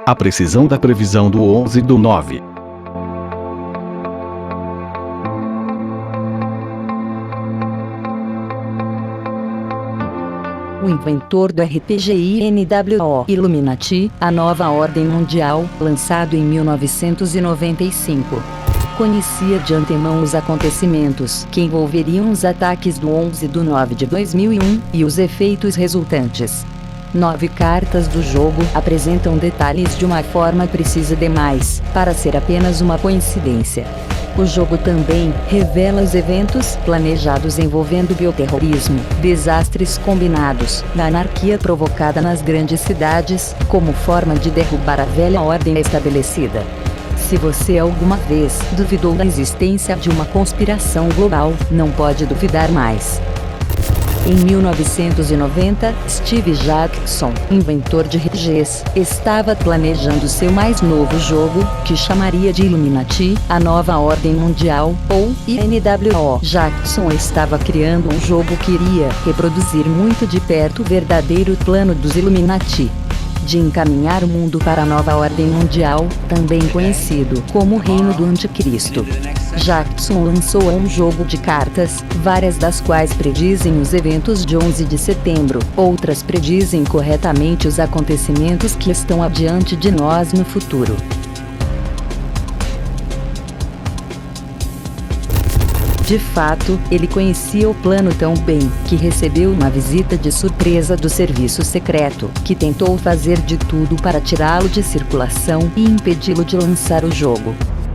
A precisão da previsão do 11/9. O inventor do RPG NWO Illuminati, a nova ordem mundial, lançado em 1995. Conhecia de antemão os acontecimentos que envolveriam os ataques do 11/9 de 2001 e os efeitos resultantes. 9 cartas do jogo apresentam detalhes de uma forma precisa demais para ser apenas uma coincidência. O jogo também revela os eventos planejados envolvendo bioterrorismo, desastres combinados, da anarquia provocada nas grandes cidades, como forma de derrubar a velha ordem estabelecida. Se você alguma vez duvidou da existência de uma conspiração global, não pode duvidar mais. Em 1990, Steve Jackson, inventor de RPGs, estava planejando seu mais novo jogo, que chamaria de Illuminati, a nova ordem mundial, ou NWO. Jackson estava criando um jogo que iria reproduzir muito de perto o verdadeiro plano dos Illuminati, de encaminhar o mundo para a nova ordem mundial, também conhecido como o Reino do Anticristo. Jackson lançou um jogo de cartas, várias das quais predizem os eventos de 11 de setembro, outras predizem corretamente os acontecimentos que estão adiante de nós no futuro. De fato, ele conhecia o plano tão bem, que recebeu uma visita de surpresa do serviço secreto, que tentou fazer de tudo para tirá-lo de circulação e impedi-lo de lançar o jogo.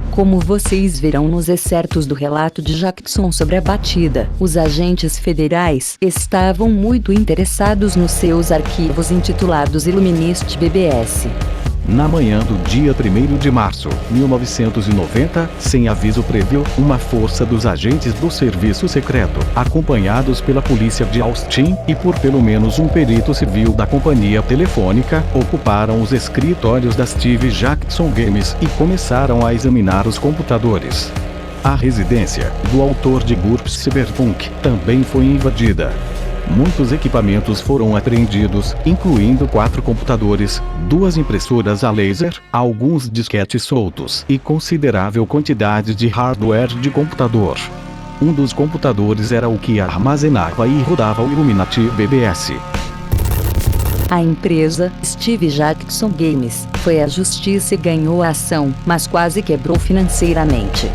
Como vocês verão nos excertos do relato de Jackson sobre a batida, os agentes federais estavam muito interessados nos seus arquivos intitulados Illuminist BBS. Na manhã do dia 1º de março, 1990, sem aviso prévio, uma força dos agentes do serviço secreto, acompanhados pela polícia de Austin e por pelo menos um perito civil da companhia telefônica, ocuparam os escritórios da Steve Jackson Games e começaram a examinar os computadores. A residência do autor de GURPS Cyberpunk também foi invadida. Muitos equipamentos foram apreendidos, incluindo 4 computadores, 2 impressoras a laser, alguns disquetes soltos e considerável quantidade de hardware de computador. Um dos computadores era o que armazenava e rodava o Illuminati BBS. A empresa, Steve Jackson Games, foi à justiça e ganhou a ação, mas quase quebrou financeiramente.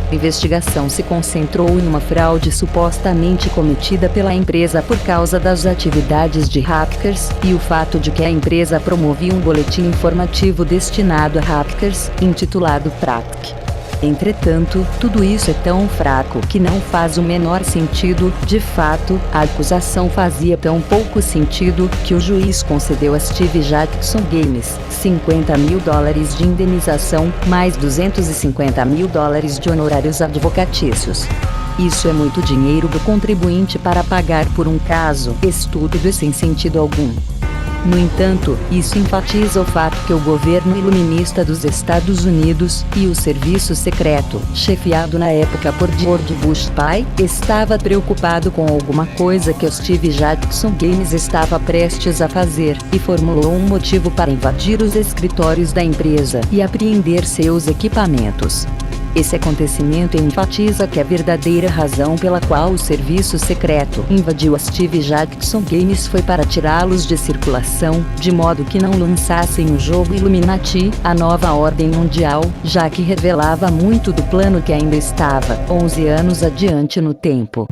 A investigação se concentrou em uma fraude supostamente cometida pela empresa por causa das atividades de hackers, e o fato de que a empresa promovia um boletim informativo destinado a hackers, intitulado PRAC. Entretanto, tudo isso é tão fraco que não faz o menor sentido. De fato, a acusação fazia tão pouco sentido que o juiz concedeu a Steve Jackson Games $50 mil de indenização, mais $250 mil de honorários advocatícios. Isso é muito dinheiro do contribuinte para pagar por um caso estúpido e sem sentido algum. No entanto, isso enfatiza o fato que o governo iluminista dos Estados Unidos e o serviço secreto, chefiado na época por George Bush pai, estava preocupado com alguma coisa que o Steve Jackson Games estava prestes a fazer, e formulou um motivo para invadir os escritórios da empresa e apreender seus equipamentos. Esse acontecimento enfatiza que a verdadeira razão pela qual o serviço secreto invadiu a Steve Jackson Games foi para tirá-los de circulação, de modo que não lançassem o jogo Illuminati, a nova ordem mundial, já que revelava muito do plano que ainda estava 11 anos adiante no tempo.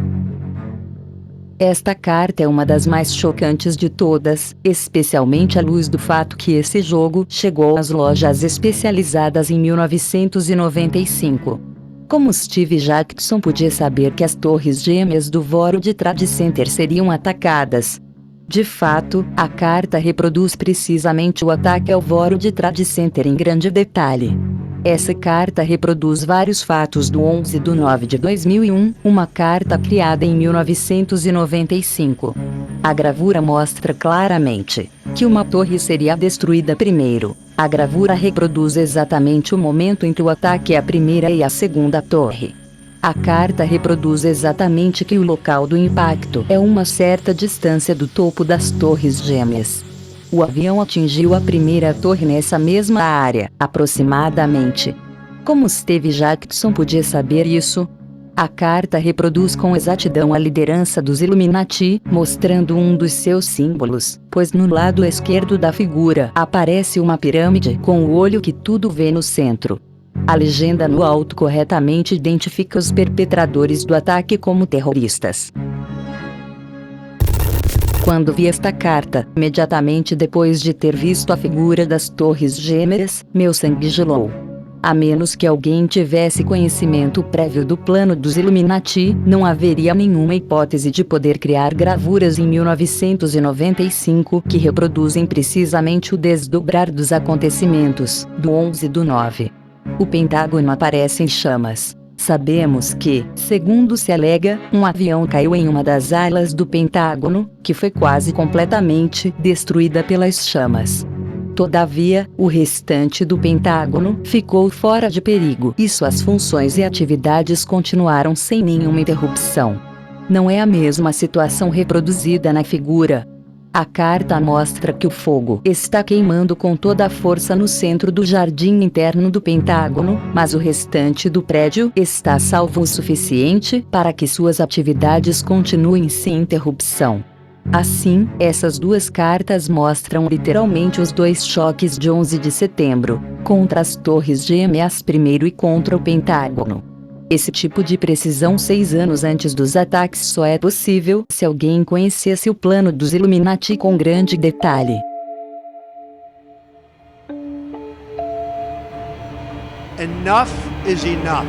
Esta carta é uma das mais chocantes de todas, especialmente à luz do fato que esse jogo chegou às lojas especializadas em 1995. Como Steve Jackson podia saber que as torres gêmeas do World Trade Center seriam atacadas? De fato, a carta reproduz precisamente o ataque ao World Trade Center em grande detalhe. Essa carta reproduz vários fatos do 11/9 de 2001, uma carta criada em 1995. A gravura mostra claramente que uma torre seria destruída primeiro. A gravura reproduz exatamente o momento em que o ataque à primeira e à segunda torre. A carta reproduz exatamente que o local do impacto é uma certa distância do topo das torres gêmeas. O avião atingiu a primeira torre nessa mesma área, aproximadamente. Como Steve Jackson podia saber isso? A carta reproduz com exatidão a liderança dos Illuminati, mostrando um dos seus símbolos, pois no lado esquerdo da figura aparece uma pirâmide com o olho que tudo vê no centro. A legenda no alto corretamente identifica os perpetradores do ataque como terroristas. Quando vi esta carta, imediatamente depois de ter visto a figura das Torres Gêmeas, meu sangue gelou. A menos que alguém tivesse conhecimento prévio do plano dos Illuminati, não haveria nenhuma hipótese de poder criar gravuras em 1995 que reproduzem precisamente o desdobrar dos acontecimentos, do 11/9. O Pentágono aparece em chamas. Sabemos que, segundo se alega, um avião caiu em uma das alas do Pentágono, que foi quase completamente destruída pelas chamas. Todavia, o restante do Pentágono ficou fora de perigo e suas funções e atividades continuaram sem nenhuma interrupção. Não é a mesma situação reproduzida na figura. A carta mostra que o fogo está queimando com toda a força no centro do jardim interno do Pentágono, mas o restante do prédio está salvo o suficiente para que suas atividades continuem sem interrupção. Assim, essas duas cartas mostram literalmente os dois choques de 11 de setembro, contra as Torres Gêmeas primeiro e contra o Pentágono. Esse tipo de precisão 6 anos antes dos ataques só é possível se alguém conhecesse o plano dos Illuminati com grande detalhe. Enough is enough.